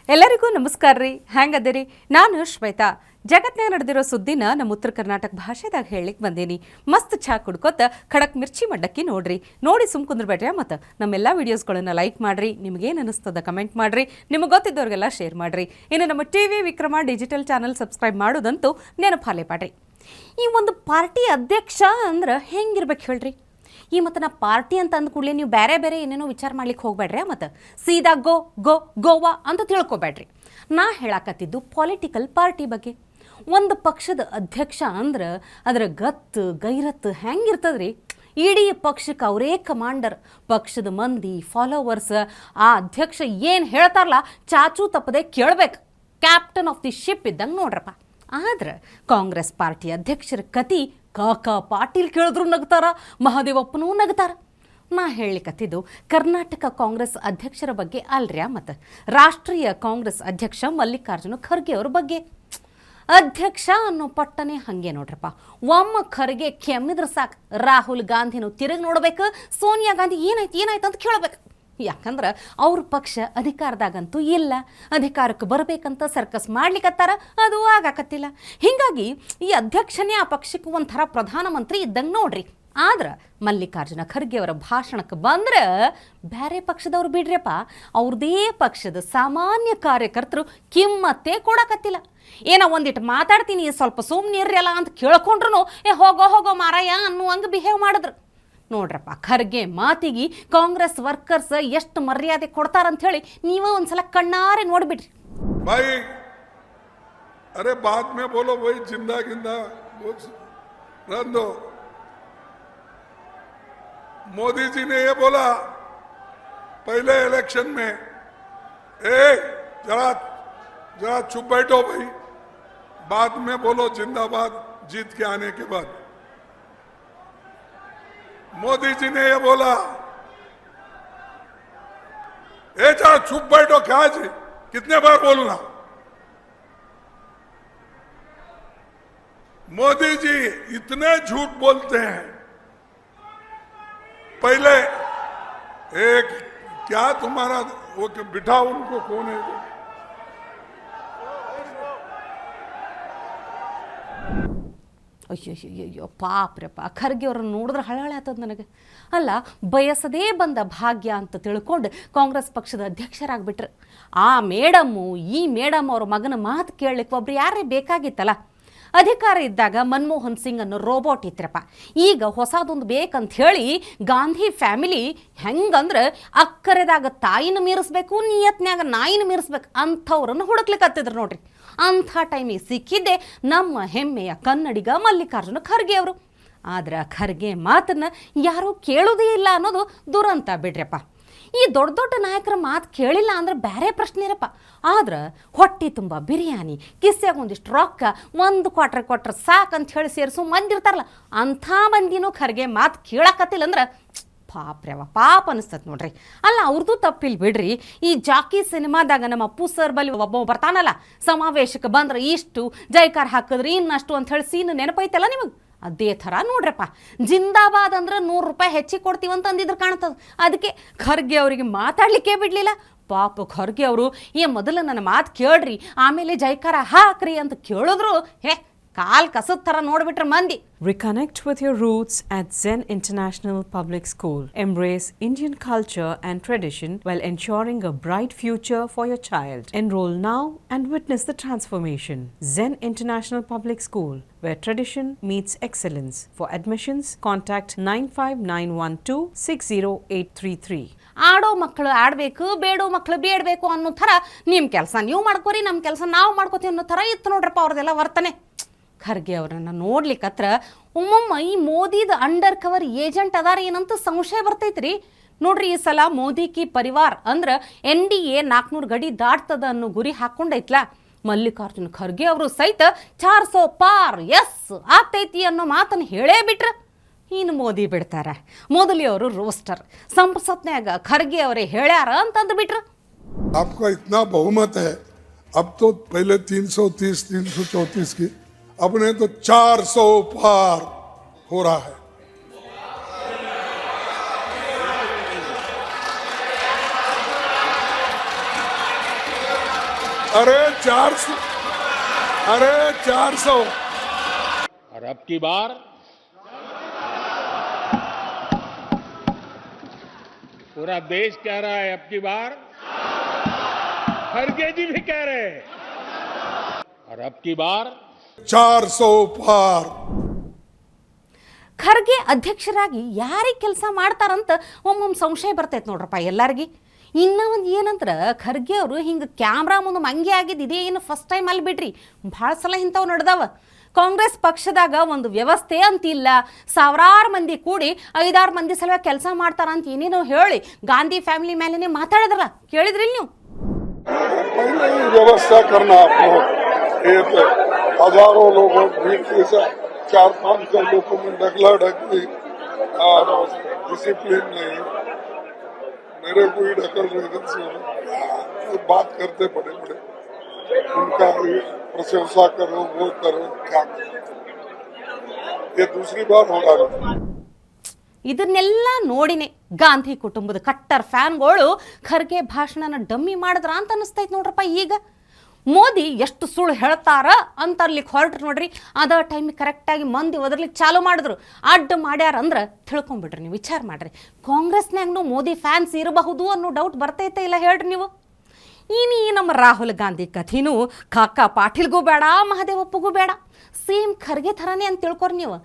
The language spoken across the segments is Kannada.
ಎಲ್ಲರಿಗೂ ನಮಸ್ಕಾರ ರೀ. ಹೆಂಗದಿರಿ? ನಾನು ಶ್ವೇತಾ. ಜಗತ್ನಾಗ ನಡೆದಿರೋ ಸುದ್ದಿನ ನಮ್ಮ ಉತ್ತರ ಕರ್ನಾಟಕ ಭಾಷೆದಾಗ ಹೇಳಲಿಕ್ಕೆ ಬಂದೀನಿ. ಮಸ್ತ್ ಚಹಾ ಕುಡ್ಕೋತ ಖಡಕ್ ಮಿರ್ಚಿ ಮಡ್ಡಕ್ಕಿ ನೋಡಿ ಸುಮ್ ಕುಂದ್ರಬೇಡ್ರಿ. ಮತ್ತು ನಮ್ಮೆಲ್ಲ ವೀಡಿಯೋಸ್ಗಳನ್ನು ಲೈಕ್ ಮಾಡಿರಿ. ನಿಮಗೇನು ಅನ್ನಿಸ್ತದ ಕಮೆಂಟ್ ಮಾಡಿರಿ. ನಿಮಗೆ ಗೊತ್ತಿದ್ದವ್ರಿಗೆಲ್ಲ ಶೇರ್ ಮಾಡಿರಿ. ಇನ್ನು ನಮ್ಮ TV Vikrama digital channel subscribe ಮಾಡೋದಂತೂ ನೆನಪಾಲೆ ಪಾಡ್ರಿ. ಈ ಒಂದು ಪಾರ್ಟಿ ಅಧ್ಯಕ್ಷ ಅಂದ್ರೆ ಹೆಂಗಿರ್ಬೇಕು ಹೇಳ್ರಿ. ಈ ಮತ್ತು ನಾ ಪಾರ್ಟಿ ಅಂತ ಅಂದ ಕೂಡಲೇ ನೀವು ಬೇರೆ ಬೇರೆ ಏನೇನೋ ವಿಚಾರ ಮಾಡ್ಲಿಕ್ಕೆ ಹೋಗ್ಬೇಡ್ರಿ. ಮತ್ತು ಸೀದಾ ಗೋವಾ ಅಂತ ತಿಳ್ಕೊಬೇಡ್ರಿ. ನಾ ಹೇಳಾಕತ್ತಿದ್ದು ಪೊಲಿಟಿಕಲ್ ಪಾರ್ಟಿ ಬಗ್ಗೆ. ಒಂದು ಪಕ್ಷದ ಅಧ್ಯಕ್ಷ ಅಂದ್ರೆ ಅದರ ಗತ್ತು ಗೈರತ್ತು ಹೆಂಗಿರ್ತದ್ರಿ. ಇಡೀ ಪಕ್ಷಕ್ಕೆ ಅವರೇ ಕಮಾಂಡರ್. ಪಕ್ಷದ ಮಂದಿ ಫಾಲೋವರ್ಸ್ ಆ ಅಧ್ಯಕ್ಷ ಏನು ಹೇಳ್ತಾರಲ್ಲ ಚಾಚೂ ತಪ್ಪದೆ ಕೇಳಬೇಕು. ಕ್ಯಾಪ್ಟನ್ ಆಫ್ ದಿ ಶಿಪ್ ಇದ್ದಂಗೆ ನೋಡ್ರಪ್ಪ. ಆದ್ರೆ ಕಾಂಗ್ರೆಸ್ ಪಾರ್ಟಿ ಅಧ್ಯಕ್ಷರ ಕತಿ ಕಾಕಾ ಪಾಟೀಲ್ ಕೇಳಿದ್ರು ನಗ್ತಾರ, ಮಹಾದೇವಪ್ಪನೂ ನಗ್ತಾರ. ನಾ ಹೇಳಲಿಕ್ಕತ್ತಿದ್ದು ಕರ್ನಾಟಕ ಕಾಂಗ್ರೆಸ್ ಅಧ್ಯಕ್ಷರ ಬಗ್ಗೆ ಅಲ್ರ್ಯಾ. ಮತ್ತು ರಾಷ್ಟ್ರೀಯ ಕಾಂಗ್ರೆಸ್ ಅಧ್ಯಕ್ಷ ಮಲ್ಲಿಕಾರ್ಜುನ ಖರ್ಗೆ ಅವ್ರ ಬಗ್ಗೆ. ಅಧ್ಯಕ್ಷ ಅನ್ನೋ ಪಟ್ಟನೆ ಹಾಗೆ ನೋಡ್ರಪ್ಪ. ಒಮ್ಮ ಖರ್ಗೆ ಕೆಮ್ಮಿದ್ರೆ ಸಾಕು ರಾಹುಲ್ ಗಾಂಧಿನೂ ತಿರುಗಿ ನೋಡ್ಬೇಕು, ಸೋನಿಯಾ ಗಾಂಧಿ ಏನಾಯ್ತು ಅಂತ ಕೇಳಬೇಕು. ಯಾಕಂದ್ರೆ ಅವ್ರ ಪಕ್ಷ ಅಧಿಕಾರದಾಗಂತೂ ಇಲ್ಲ. ಅಧಿಕಾರಕ್ಕೆ ಬರಬೇಕಂತ ಸರ್ಕಸ್ ಮಾಡ್ಲಿಕ್ಕತ್ತಾರ, ಅದು ಆಗಾಕತ್ತಿಲ್ಲ. ಹೀಗಾಗಿ ಈ ಅಧ್ಯಕ್ಷನೇ ಆ ಪಕ್ಷಕ್ಕೆ ಒಂಥರ ಪ್ರಧಾನಮಂತ್ರಿ ಇದ್ದಂಗೆ ನೋಡ್ರಿ. ಆದ್ರೆ ಮಲ್ಲಿಕಾರ್ಜುನ ಖರ್ಗೆ ಅವರ ಭಾಷಣಕ್ಕೆ ಬಂದ್ರೆ ಬೇರೆ ಪಕ್ಷದವ್ರು ಬಿಡ್ರಪ್ಪ, ಅವ್ರದೇ ಪಕ್ಷದ ಸಾಮಾನ್ಯ ಕಾರ್ಯಕರ್ತರು ಕಿಮ್ಮತ್ತೇ ಕೊಡಕತ್ತಿಲ್ಲ. ಏನೋ ಒಂದಿಟ್ಟು ಮಾತಾಡ್ತೀನಿ ಸ್ವಲ್ಪ ಸುಮ್ಮನೆ ಇರ್ರಲ್ಲ ಅಂತ ಕೇಳ್ಕೊಂಡ್ರು ಹೋಗೋ ಮಾರಾಯ ಅನ್ನುವಂಗೆ ಬಿಹೇವ್ ಮಾಡಿದ್ರು. ನೋಡ್ರಪ್ಪ, ಖರ್ಗೆ ಮಾತಿಗೆ ಕಾಂಗ್ರೆಸ್ ವರ್ಕರ್ಸ್ ಎಷ್ಟು ಮರ್ಯಾದೆ ಕೊಡ್ತಾರಂತ ಹೇಳಿ ನೀವೇ ಒಂದ್ಸಲ ಕಣ್ಣಾರೆ ನೋಡ್ಬಿಡ್ರಿ. भाई अरे बाद में बोलो, वही जिंदा गिंदा रन दो। मोदी जी ने ये बोला पहले इलेक्शन में, जरा चुप बैठो भाई, बाद में बोलो जिंदाबाद जीत के आने के बाद। मोदी जी ने ये बोला, जरा चुप बैठो, क्या जी कितने बार बोलना। मोदी जी इतने झूठ बोलते हैं। पहले एक क्या तुम्हारा वो बिठा, उनको कौन है? ಅಯ್ಯೋ ಪಾಪ್ರಪ್ಪ, ಖರ್ಗೆ ಅವ್ರನ್ನ ನೋಡಿದ್ರೆ ಹಳಹಳೆ ಆಗ್ತದೆ ನನಗೆ. ಅಲ್ಲ, ಬಯಸದೇ ಬಂದ ಭಾಗ್ಯ ಅಂತ ತಿಳ್ಕೊಂಡು ಕಾಂಗ್ರೆಸ್ ಪಕ್ಷದ ಅಧ್ಯಕ್ಷರಾಗ್ಬಿಟ್ರು. ಆ ಮೇಡಮ್ಮು ಈ ಮೇಡಮ್ ಅವ್ರ ಮಗನ ಮಾತು ಕೇಳಲಿಕ್ಕೆ ಒಬ್ರು ಯಾರೇ ಬೇಕಾಗಿತ್ತಲ್ಲ. ಅಧಿಕಾರ ಇದ್ದಾಗ ಮನಮೋಹನ್ ಸಿಂಗ್ ಅನ್ನೋ ರೋಬೋಟ್ ಇತ್ರಪ್ಪ. ಈಗ ಹೊಸದೊಂದು ಬೇಕಂತ ಹೇಳಿ ಗಾಂಧಿ ಫ್ಯಾಮಿಲಿ ಹೆಂಗಂದ್ರೆ ಅಕ್ಕರೆದಾಗ ತಾಯಿನ ಮೀರಿಸ್ಬೇಕು, ನಿಯತ್ನ್ಯಾಗ ನಾಯಿನ ಮೀರಿಸ್ಬೇಕು ಅಂಥವ್ರನ್ನು ಹುಡುಕ್ಲಿಕ್ಕೆ ಹತ್ತಿದ್ರು ನೋಡ್ರಿ. ಅಂಥ ಟೈಮಿಗೆ ಸಿಕ್ಕಿದ್ದೆ ನಮ್ಮ ಹೆಮ್ಮೆಯ ಕನ್ನಡಿಗ ಮಲ್ಲಿಕಾರ್ಜುನ ಖರ್ಗೆ ಅವರು. ಆದ್ರೆ ಖರ್ಗೆ ಮಾತನ್ನು ಯಾರೂ ಕೇಳೋದೇ ಇಲ್ಲ ಅನ್ನೋದು ದುರಂತ ಬಿಡ್ರಪ್ಪ. ಈ ದೊಡ್ಡ ದೊಡ್ಡ ನಾಯಕರ ಮಾತು ಕೇಳಿಲ್ಲ ಅಂದ್ರೆ ಬೇರೆ ಪ್ರಶ್ನೆ ಇರಪ್ಪ. ಆದ್ರೆ ಹೊಟ್ಟೆ ತುಂಬ ಬಿರಿಯಾನಿ, ಕಿಸ್ಯಾಗ ಒಂದಿಷ್ಟು ರೊಕ್ಕ, ಒಂದು ಕ್ವಾಟ್ರ್ ಕೊಟ್ರೆ ಸಾಕಂತ ಹೇಳಿ ಸೇರಿಸು ಮಂದಿ ಇರ್ತಾರಲ್ಲ, ಅಂಥ ಮಂದಿನೂ ಖರ್ಗೆ ಮಾತು ಕೇಳಕತ್ತಿಲ್ಲ ಅಂದ್ರೆ ಪಾಪ ಅನಿಸ್ತದೆ ನೋಡ್ರಿ. ಅಲ್ಲ, ಅವ್ರದ್ದು ತಪ್ಪಿಲ್ಲ ಬಿಡ್ರಿ. ಈ ಜಾಕಿ ಸಿನಿಮಾದಾಗ ನಮ್ಮ ಅಪ್ಪು ಸರ್ ಬಲ್ಲಿ ಒಬ್ಬ ಬರ್ತಾನಲ್ಲ, ಸಮಾವೇಶಕ್ಕೆ ಬಂದ್ರೆ ಇಷ್ಟು ಜೈಕಾರ ಹಾಕಿದ್ರಿ ಇನ್ನಷ್ಟು ಅಂತ ಹೇಳಿ ಸೀನ್ ನೆನಪೈತಲ್ಲ ನಿಮಗೆ. ಅದೇ ಥರ ನೋಡ್ರಪ್ಪ, ಜಿಂದಾಬಾದ್ ಅಂದ್ರೆ 100 ರೂಪಾಯಿ ಹೆಚ್ಚಿಗೆ ಕೊಡ್ತೀವಂತ ಅಂದಿದ್ರು ಕಾಣ್ತದೆ. ಅದಕ್ಕೆ ಖರ್ಗೆ ಅವರಿಗೆ ಮಾತಾಡಲಿಕ್ಕೆ ಬಿಡಲಿಲ್ಲ. ಪಾಪ ಖರ್ಗೆ ಅವರು ಮೊದಲು ನನ್ನ ಮಾತು ಕೇಳ್ರಿ ಆಮೇಲೆ ಜೈಕಾರ ಹಾಕ್ರಿ ಅಂತ ಕೇಳಿದ್ರು ಕಾಲ್ ಕಸದ ಥರ ನೋಡ್ಬಿಟ್ರೆ ಮಂದಿ. Reconnect with your roots at Zen International Public School. Embrace Indian culture and tradition while ensuring a bright future for your child. Enroll now and witness the transformation. Zen International Public School, where tradition meets excellence. For admissions, contact 9591260833. ಆಡೋ ಮಕ್ಕಳು ಆಡಬೇಕು, ಬೇಡೋ ಮಕ್ಕಳು ಬೇಡಬೇಕು ಅನ್ನೋ ಥರ ನಿಮ್ಮ ಕೆಲಸ ನೀವು ಮಾಡ್ಕೋರಿ, ನಮ್ಮ ಕೆಲಸ ನಾವು ಮಾಡ್ಕೋತೀವಿ ಅನ್ನೋ ಥರ ಇತ್ತು ನೋಡ್ರಪ್ಪ ಅವ್ರದ್ದೆಲ್ಲ ವರ್ತನೆ. ಖರ್ಗೆ ಅವರನ್ನು ನೋಡ್ಲಿಕ್ಕತ್ರ ಒಮ್ಮೊಮ್ಮ ಈ ಮೋದಿದ ಅಂಡರ್ ಕವರ್ ಏಜೆಂಟ್ ಅದಾರ ಏನಂತ ಸಂಶಯ ಬರ್ತೈತ್ರಿ. ನೋಡ್ರಿ, ಈ ಸಲ ಮೋದಿ ಕಿ ಪರಿವಾರ್ ಅಂದ್ರೆ NDA 400 ಗಡಿ ದಾಟ್ತದ ಅನ್ನೋ ಗುರಿ ಹಾಕ್ಕೊಂಡೈತ್ಲ. ಮಲ್ಲಿಕಾರ್ಜುನ ಖರ್ಗೆ ಅವರು ಸಹಿತ 400 ಪಾರ್ ಎಸ್ ಆಗ್ತೈತಿ ಅನ್ನೋ ಮಾತನ್ನು ಹೇಳೇ ಬಿಟ್ರ. ಇನ್ನು ಮೋದಿ ಬಿಡ್ತಾರೆ. ಮೋದಿ ಅವರು ರೋಸ್ಟರ್, ಸಂಸತ್ನ್ಯಾಗ ಖರ್ಗೆ ಅವರೇ ಹೇಳ್ಯಾರ ಅಂತಂದು ಬಿಟ್ರ. आपका इतना बहुमत है, अब तो पहले 330 334 की, अब ने तो 400 पार हो रहा है। अरे 400, अरे 400। और अब की बार पूरा देश कह रहा है, अब की बार खड़गे जी भी कह रहे हैं, और अब की बार 400 पार। ಖರ್ಗೆ ಅಧ್ಯಕ್ಷರಾಗಿ ಯಾರಿಗೆ ಕೆಲಸ ಮಾಡ್ತಾರಂತ ಒಮ್ಮೊಮ್ಮೆ ಸಂಶಯ ಬರ್ತೈತೆ ನೋಡ್ರಪ್ಪ ಎಲ್ಲರಿಗೆ. ಇನ್ನೂ ಒಂದು ಏನಂದ್ರೆ ಖರ್ಗೆ ಅವರು ಹಿಂಗೆ ಕ್ಯಾಮ್ರಾ ಮುಂದೆ ಮಂಗೆ ಆಗಿದ್ದು ಇದೇನು ಫಸ್ಟ್ ಟೈಮ್ ಅಲ್ಲಿ ಬಿಡ್ರಿ, ಭಾಳ ಸಲ ಇಂಥವು ನಡೆದವ. ಕಾಂಗ್ರೆಸ್ ಪಕ್ಷದಾಗ ಒಂದು ವ್ಯವಸ್ಥೆ ಅಂತಿಲ್ಲ, ಸಾವಿರಾರು ಮಂದಿ ಕೂಡಿ 5-6 ಮಂದಿ ಸಲುವಾಗಿ ಕೆಲಸ ಮಾಡ್ತಾರ ಅಂತ ಏನೇನೋ ಹೇಳಿ ಗಾಂಧಿ ಫ್ಯಾಮಿಲಿ ಮೇಲೇ ಮಾತಾಡಿದ್ರಲ್ಲ, ಕೇಳಿದ್ರಿ ನೀವು? पहले ही व्यवस्था करना आप लोग, एक हजारों लोगों भीड़ के साथ 400-500 लोगों में ढकला ढकली और डिसिप्लिन नहीं। मेरे को ही ढकल रहे थे, बात करते बड़े बड़े, उनका प्रशंसा करो, वो करो, क्या करो। ये दूसरी बार होगा। ಇದನ್ನೆಲ್ಲ ನೋಡಿನೇ ಗಾಂಧಿ ಕುಟುಂಬದ ಕಟ್ಟರ್ ಫ್ಯಾನ್ಗಳು ಖರ್ಗೆ ಭಾಷಣನ ಡಮ್ಮಿ ಮಾಡಿದ್ರ ಅಂತ ಅನಿಸ್ತೈತೆ ನೋಡ್ರಪ್ಪ. ಈಗ ಮೋದಿ ಎಷ್ಟು ಸುಳ್ಳು ಹೇಳ್ತಾರ ಅಂತ ಅಲ್ಲಿಗೆ ಹೊರಟ್ರು ನೋಡ್ರಿ. ಅದ ಟೈಮಿಗೆ ಕರೆಕ್ಟಾಗಿ ಮಂದಿ ಒದರ್ಲಿಕ್ಕೆ ಚಾಲು ಮಾಡಿದ್ರು. ಅಡ್ಡ ಮಾಡ್ಯಾರ ಅಂದ್ರೆ ತಿಳ್ಕೊಂಬಿಡ್ರಿ ನೀವು, ವಿಚಾರ ಮಾಡ್ರಿ. ಕಾಂಗ್ರೆಸ್ನಾಗೂ ಮೋದಿ ಫ್ಯಾನ್ಸ್ ಇರಬಹುದು ಅನ್ನೋ ಡೌಟ್ ಬರ್ತೈತೆ ಇಲ್ಲ ಹೇಳ್ರಿ ನೀವು. ಇನ್ನು ನಮ್ಮ ರಾಹುಲ್ ಗಾಂಧಿ ಕಥೆನೂ ಕಾಕಾ ಪಾಟೀಲ್ಗೂ ಬೇಡ, ಮಹದೇವಪ್ಪಗೂ ಬೇಡ, ಸೇಮ್ ಖರ್ಗೆ ಥರನೇ ಅಂತ ತಿಳ್ಕೊರಿ ನೀವು.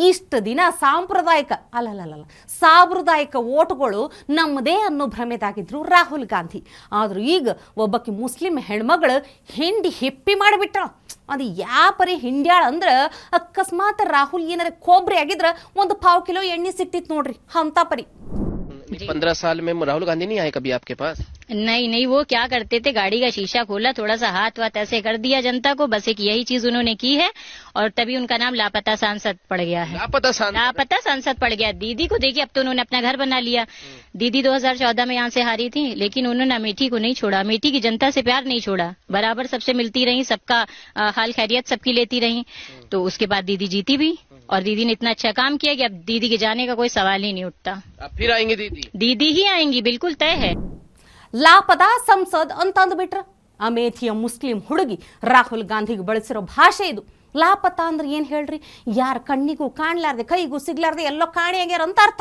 ಇಷ್ಟು ದಿನ ಸಾಂಪ್ರದಾಯಿಕ ಸಾಂಪ್ರದಾಯಿಕ ಓಟ್ಗಳು ನಮ್ಮದೇ ಅನ್ನೋ ಭ್ರಮೆದಾಗಿದ್ರು ರಾಹುಲ್ ಗಾಂಧಿ. ಆದರೂ ಈಗ ಒಬ್ಬಕ್ಕೆ ಮುಸ್ಲಿಂ ಹೆಣ್ಮಗಳು ಹೆಂಡಿ ಹೆಪ್ಪಿ ಮಾಡಿಬಿಟ್ಟ. ಅದು ಯಾವ ಪರಿ ಹಿಂಡ್ಯಾಳ ಅಂದ್ರೆ ಅಕಸ್ಮಾತ್ ರಾಹುಲ್ ಏನಾರ ಕೊಬ್ರಿ ಆಗಿದ್ರೆ 1 ಪಾವು ಕಿಲೋ ಎಣ್ಣೆ ಸಿಕ್ತಿತ್ತು ನೋಡ್ರಿ, ಅಂತ ಪರಿ. 15 साल में राहुल गांधी नहीं आए कभी आपके पास? नहीं, वो क्या करते थे, गाड़ी का शीशा खोला, थोड़ा सा हाथ वाथ ऐसे कर दिया जनता को, बस एक यही चीज उन्होंने की है, और तभी उनका नाम लापता सांसद पड़ गया है। लापता सांसद पड़ गया। दीदी को देखिए, अब तो उन्होंने अपना घर बना लिया। दीदी 2014 में यहाँ से हारी थी, लेकिन उन्होंने अमेठी को नहीं छोड़ा, अमेठी की जनता से प्यार नहीं छोड़ा, बराबर सबसे मिलती रही, सबका हाल खैरियत सबकी लेती रही, तो उसके बाद दीदी जीती भी, और दीदी ने इतना अच्छा काम किया कि अब दीदी के जाने का कोई सवाल ही नहीं उठता। अब फिर आएंगे दीदी ही आएंगी, बिल्कुल तय है। ಲಾಪದ ಸಂಸದ್ ಅಂತಂದ್ಬಿಟ್ರ ಅಮೇಥಿಯ ಮುಸ್ಲಿಂ ಹುಡುಗಿ ರಾಹುಲ್ ಗಾಂಧಿಗೆ ಬಳಸಿರೋ ಭಾಷೆ ಇದು. ಲಾಪತ ಅಂದ್ರೆ ಏನು ಹೇಳ್ರಿ, ಯಾರ ಕಣ್ಣಿಗೂ ಕಾಣ್ಲಾರ್ದೆ ಕೈಗೂ ಸಿಗ್ಲಾರ್ದೆ ಎಲ್ಲೋ ಕಾಣಿಯಾಗ್ಯಾರ ಅಂತ ಅರ್ಥ.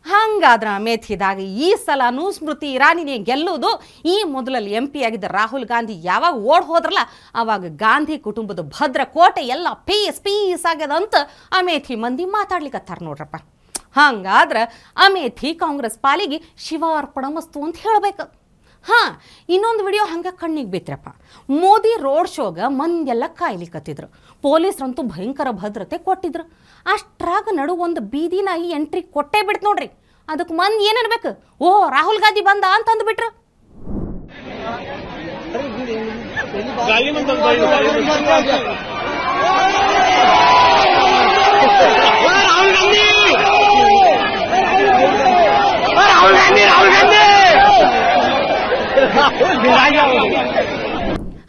ಹಂಗಾದ್ರೆ ಅಮೇಥಿದಾಗ ಈ ಸಲನೂ ಸ್ಮೃತಿ ಇರಾನಿನೇ ಗೆಲ್ಲುವುದು. ಈ ಮೊದಲಲ್ಲಿ MP ಆಗಿದ್ದ ರಾಹುಲ್ ಗಾಂಧಿ ಯಾವಾಗ ಓಡ್ ಹೋದ್ರಲ್ಲ, ಅವಾಗ ಗಾಂಧಿ ಕುಟುಂಬದ ಭದ್ರ ಕೋಟೆ ಎಲ್ಲ ಪೀಸ್ ಆಗ್ಯದಂತ ಅಮೇಥಿ ಮಂದಿ ಮಾತಾಡ್ಲಿಕ್ಕತ್ತಾರ ನೋಡ್ರಪ್ಪ. ಹಂಗಾದ್ರೆ ಅಮೇಥಿ ಕಾಂಗ್ರೆಸ್ ಪಾಲಿಗೆ ಶಿವಾರ್ಪಣ ಮಸ್ತು ಅಂತ ಹೇಳಬೇಕು. ಇನ್ನೊಂದು ವಿಡಿಯೋ ಹಂಗೆ ಕಣ್ಣಿಗೆ ಬಿತ್ತರಪ್ಪ. ಮೋದಿ ರೋಡ್ ಶೋಗ ಮಂದೆಲ್ಲ ಕಾಯ್ಲಿಕ್ಕತ್ತಿದ್ರು. ಪೊಲೀಸರಂತೂ ಭಯಂಕರ ಭದ್ರತೆ ಕೊಟ್ಟಿದ್ರು. ಅಷ್ಟ್ರಾಗ ನಡು ಒಂದು ಬೀದಿ ನಾಯಿ ಎಂಟ್ರಿ ಕೊಟ್ಟೇ ಬಿಡ್ತು ನೋಡ್ರಿ. ಅದಕ್ಕೆ ಮಂದಿ ಏನನ್ಬೇಕು, ಓ ರಾಹುಲ್ ಗಾಂಧಿ ಬಂದ ಅಂತಂದ್ಬಿಟ್ರು.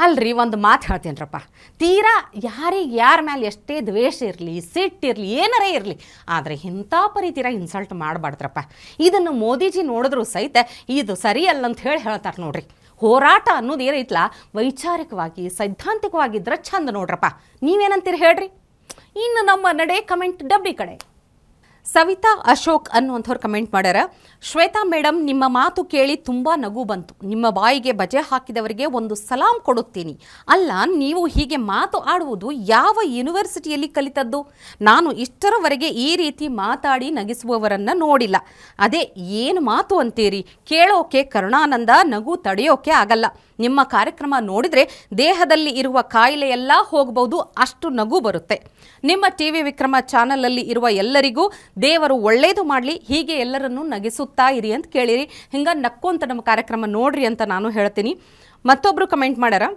ಅಲ್ರಿ, ಒಂದು ಮಾತು ಹೇಳ್ತೇನ್ರಪ್ಪ, ತೀರಾ ಯಾರಿಗೆ ಯಾರ ಮೇಲೆ ಎಷ್ಟೇ ದ್ವೇಷ ಇರಲಿ, ಸಿಟ್ಟಿರಲಿ, ಏನಾರೇ ಇರಲಿ, ಆದರೆ ಇಂಥ ಪರಿ ತೀರಾ ಇನ್ಸಲ್ಟ್ ಮಾಡಬಾರ್ದ್ರಪ್ಪ. ಇದನ್ನು ಮೋದಿಜಿ ನೋಡಿದ್ರು ಸಹಿತ ಇದು ಸರಿಯಲ್ಲ ಅಂತ ಹೇಳ್ತಾರೆ ನೋಡ್ರಿ. ಹೋರಾಟ ಅನ್ನೋದು ಏನೈತ್ಲ ವೈಚಾರಿಕವಾಗಿ ಸೈದ್ಧಾಂತಿಕವಾಗಿದ್ರೆ ಚಂದ ನೋಡ್ರಪ್ಪ. ನೀವೇನಂತೀರಿ ಹೇಳ್ರಿ? ಇನ್ನು ನಮ್ಮ ನಡೆ ಕಮೆಂಟ್ ಡಬ್ಬಿ ಕಡೆ ಸವಿತಾ ಅಶೋಕ್ ಅನ್ನುವಂಥವ್ರು ಕಮೆಂಟ್ ಮಾಡ್ಯಾರ. ಶ್ವೇತಾ ಮೇಡಮ್, ನಿಮ್ಮ ಮಾತು ಕೇಳಿ ತುಂಬ ನಗು ಬಂತು. ನಿಮ್ಮ ಬಾಯಿಗೆ ಬಜೆ ಹಾಕಿದವರಿಗೆ ಒಂದು ಸಲಾಂ ಕೊಡುತ್ತೀನಿ. ಅಲ್ಲ, ನೀವು ಹೀಗೆ ಮಾತು ಆಡುವುದು ಯಾವ ಯೂನಿವರ್ಸಿಟಿಯಲ್ಲಿ ಕಲಿತದ್ದು? ನಾನು ಇಷ್ಟರವರೆಗೆ ಈ ರೀತಿ ಮಾತಾಡಿ ನಗಿಸುವವರನ್ನು ನೋಡಿಲ್ಲ. ಅದೇ ಏನು ಮಾತು ಅಂತೀರಿ? ಕೇಳೋಕೆ ಕರುಣಾನಂದ, ನಗು ತಡೆಯೋಕೆ ಆಗಲ್ಲ. ನಿಮ್ಮ ಕಾರ್ಯಕ್ರಮ ನೋಡಿದರೆ ದೇಹದಲ್ಲಿ ಇರುವ ಕಾಯಿಲೆ ಎಲ್ಲ ಹೋಗಬಹುದು, ಅಷ್ಟು ನಗು ಬರುತ್ತೆ. ನಿಮ್ಮ TV ವಿಕ್ರಮ ಚಾನಲಲ್ಲಿ ಇರುವ ಎಲ್ಲರಿಗೂ ದೇವರು ಒಳ್ಳೇದು ಮಾಡಲಿ, ಹೀಗೆ ಎಲ್ಲರನ್ನೂ ನಗಿಸುತ್ತಾ ಇರಿ ಅಂತ ಕೇಳಿರಿ. ಹಿಂಗೆ ನಕ್ಕೊಂತ ನಮ್ಮ ಕಾರ್ಯಕ್ರಮ ನೋಡ್ರಿ ಅಂತ ನಾನು ಹೇಳ್ತೀನಿ. ಮತ್ತೊಬ್ಬರು ಕಮೆಂಟ್ ಮಾಡ್ಯಾರ,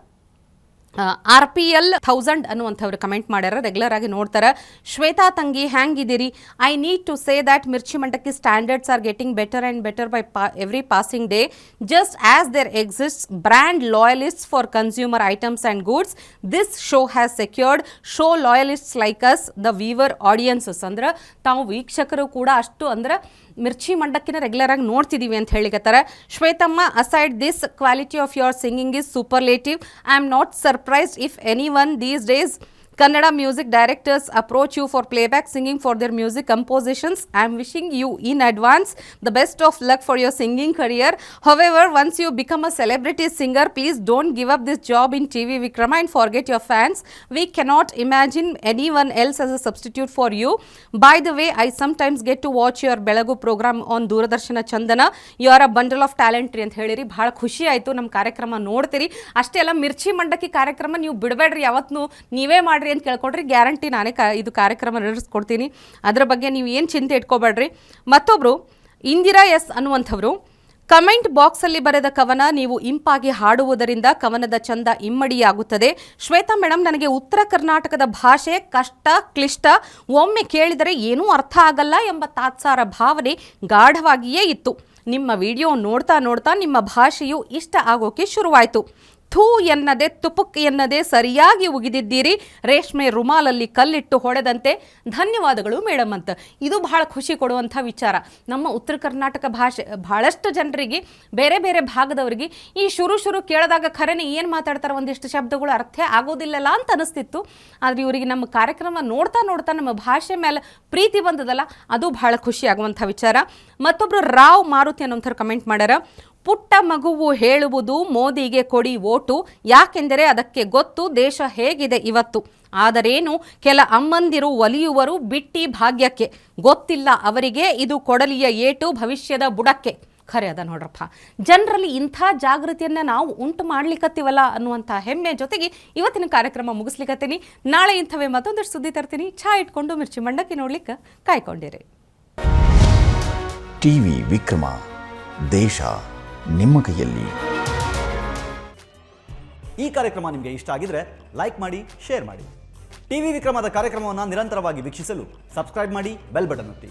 RPL 1000 ಅನ್ನುವಂಥವ್ರು ಕಮೆಂಟ್ ಮಾಡ್ಯಾರ. ರೆಗ್ಯುಲರ್ ಆಗಿ ನೋಡ್ತಾರೆ. ಶ್ವೇತಾ ತಂಗಿ, ಹ್ಯಾಂಗಿದ್ದೀರಿ? I need to say that Mirchi Mandakki standards are getting better and better by every passing day. Just as there exists brand loyalists for consumer items and goods, this show has secured show loyalists like us the viewer audiences. ಅಂದ್ರೆ ತಾವು ವೀಕ್ಷಕರು ಕೂಡ ಅಷ್ಟು ಅಂದ್ರೆ ಮಿರ್ಚಿ ಮಂಡಕ್ಕಿನ ರೆಗ್ಯುಲರ್ ಆಗಿ ನೋಡ್ತಿದ್ದೀವಿ ಅಂತ ಹೇಳಿಕತ್ತಾರೆ. ಶ್ವೇತಮ್ಮ, aside this quality of your singing is superlative. I am not surprised if any one these days Kannada music directors approach you for playback singing for their music compositions. I am wishing you in advance the best of luck for your singing career. However, once you become a celebrity singer, please don't give up this job in TV Vikrama and forget your fans. We cannot imagine anyone else as a substitute for you. By the way, I sometimes get to watch your Belagu program on Doordarshana Chandana. You are a bundle of talent ಅಂತ ಹೇಳಿರಿ. ಭಾಳ ಖುಷಿ ಆಯಿತು, ನಮ್ಮ ಕಾರ್ಯಕ್ರಮ ನೋಡ್ತೀರಿ. ಅಷ್ಟೇ ಅಲ್ಲ, ಮಿರ್ಚಿ ಮಂಡಕ್ಕಿ ಕಾರ್ಯಕ್ರಮ ನೀವು ಬಿಡಬೇಡ್ರಿ, ಯಾವತ್ತೂ ನೀವೇ ಮಾಡಿರಿ ಅಂತ ಕೇಳ್ಕೊಡ್ರಿ. ಗ್ಯಾರಂಟಿ ನಾನೇ ಇದು ಕಾರ್ಯಕ್ರಮ ನಡೆಸ್ಕೊಡ್ತೀನಿ. ಅದರ ಬಗ್ಗೆ ನೀವು ಏನು ಚಿಂತೆ ಇಟ್ಕೋಬೇಡ್ರಿ. ಮತ್ತೊಬ್ಬರು ಇಂದಿರಾ ಎಸ್ ಅನ್ನುವಂಥವ್ರು ಕಮೆಂಟ್ ಬಾಕ್ಸಲ್ಲಿ ಬರೆದ ಕವನ ನೀವು ಇಂಪಾಗಿ ಹಾಡುವುದರಿಂದ ಕವನದ ಚಂದ ಇಮ್ಮಡಿಯಾಗುತ್ತದೆ. ಶ್ವೇತಾ ಮೇಡಮ್, ನನಗೆ ಉತ್ತರ ಕರ್ನಾಟಕದ ಭಾಷೆ ಕಷ್ಟ ಕ್ಲಿಷ್ಟ, ಒಮ್ಮೆ ಕೇಳಿದರೆ ಏನೂ ಅರ್ಥ ಆಗಲ್ಲ ಎಂಬ ತಾತ್ಸಾರ ಭಾವನೆ ಗಾಢವಾಗಿಯೇ ಇತ್ತು. ನಿಮ್ಮ ವಿಡಿಯೋ ನೋಡ್ತಾ ನೋಡ್ತಾ ನಿಮ್ಮ ಭಾಷೆಯು ಇಷ್ಟ ಆಗೋಕೆ ಶುರುವಾಯಿತು. ಥೂ ಎನ್ನದೆ ತುಪುಕ್ ಎನ್ನದೆ ಸರಿಯಾಗಿ ಉಗಿದಿದ್ದೀರಿ, ರೇಷ್ಮೆ ರುಮಾಲಲ್ಲಿ ಕಲ್ಲಿಟ್ಟು ಹೊಡೆದಂತೆ. ಧನ್ಯವಾದಗಳು ಮೇಡಮ್ ಅಂತ. ಇದು ಬಹಳ ಖುಷಿ ಕೊಡುವಂಥ ವಿಚಾರ. ನಮ್ಮ ಉತ್ತರ ಕರ್ನಾಟಕ ಭಾಷೆ ಬಹಳಷ್ಟು ಜನರಿಗೆ, ಬೇರೆ ಬೇರೆ ಭಾಗದವರಿಗೆ ಈ ಶುರು ಕೇಳಿದಾಗ ಖರೇನೆ ಏನು ಮಾತಾಡ್ತಾರೆ, ಒಂದಿಷ್ಟು ಶಬ್ದಗಳು ಅರ್ಥ ಆಗೋದಿಲ್ಲಲ್ಲ ಅಂತ ಅನಿಸ್ತಿತ್ತು. ಆದರೆ ಇವರಿಗೆ ನಮ್ಮ ಕಾರ್ಯಕ್ರಮ ನೋಡ್ತಾ ನೋಡ್ತಾ ನಮ್ಮ ಭಾಷೆ ಮೇಲೆ ಪ್ರೀತಿ ಬಂದದಲ್ಲ, ಅದು ಬಹಳ ಖುಷಿ ಆಗುವಂಥ ವಿಚಾರ. ಮತ್ತೊಬ್ಬರು ರಾವ್ ಮಾರುತಿ ಅನ್ನೋಂಥವ್ರು ಕಮೆಂಟ್ ಮಾಡ್ಯಾರ. ಪುಟ್ಟ ಮಗುವು ಹೇಳುವುದು ಮೋದಿಗೆ ಕೊಡಿ ಓಟು, ಯಾಕೆಂದರೆ ಅದಕ್ಕೆ ಗೊತ್ತು ದೇಶ ಹೇಗಿದೆ ಇವತ್ತು. ಆದರೇನು ಕೆಲ ಅಮ್ಮಂದಿರು ಒಲಿಯುವರು ಬಿಟ್ಟಿ ಭಾಗ್ಯಕ್ಕೆ, ಗೊತ್ತಿಲ್ಲ ಅವರಿಗೆ ಇದು ಕೊಡಲಿಯ ಏಟು ಭವಿಷ್ಯದ ಬುಡಕ್ಕೆ. ಖರೆ ಅದ ನೋಡ್ರಪ್ಪ, ಜನರಲ್ಲಿ ಇಂಥ ಜಾಗೃತಿಯನ್ನು ನಾವು ಉಂಟು ಮಾಡ್ಲಿಕ್ಕತ್ತೀವಲ್ಲ ಅನ್ನುವಂಥ ಹೆಮ್ಮೆ ಜೊತೆಗೆ ಇವತ್ತಿನ ಕಾರ್ಯಕ್ರಮ ಮುಗಿಸ್ಲಿಕ್ಕತ್ತೀನಿ. ನಾಳೆ ಇಂಥವೇ ಮತ್ತೊಂದಷ್ಟು ಸುದ್ದಿ ತರ್ತೀನಿ. ಚಾ ಇಟ್ಕೊಂಡು ಮಿರ್ಚಿ ಮಂಡಕ್ಕಿ ನೋಡ್ಲಿಕ್ಕೆ ಕಾಯ್ಕೊಂಡಿರಿ. ಟಿವಿ ವಿಕ್ರಮ, ದೇಶ ನಿಮ್ಮ ಕೈಯಲ್ಲಿ. ಈ ಕಾರ್ಯಕ್ರಮ ನಿಮಗೆ ಇಷ್ಟ ಆಗಿದ್ರೆ ಲೈಕ್ ಮಾಡಿ, ಶೇರ್ ಮಾಡಿ. ಟಿವಿ ವಿಕ್ರಮದ ಕಾರ್ಯಕ್ರಮವನ್ನು ನಿರಂತರವಾಗಿ ವೀಕ್ಷಿಸಲು ಸಬ್ಸ್ಕ್ರೈಬ್ ಮಾಡಿ, ಬೆಲ್ ಬಟನ್ ಒತ್ತಿ.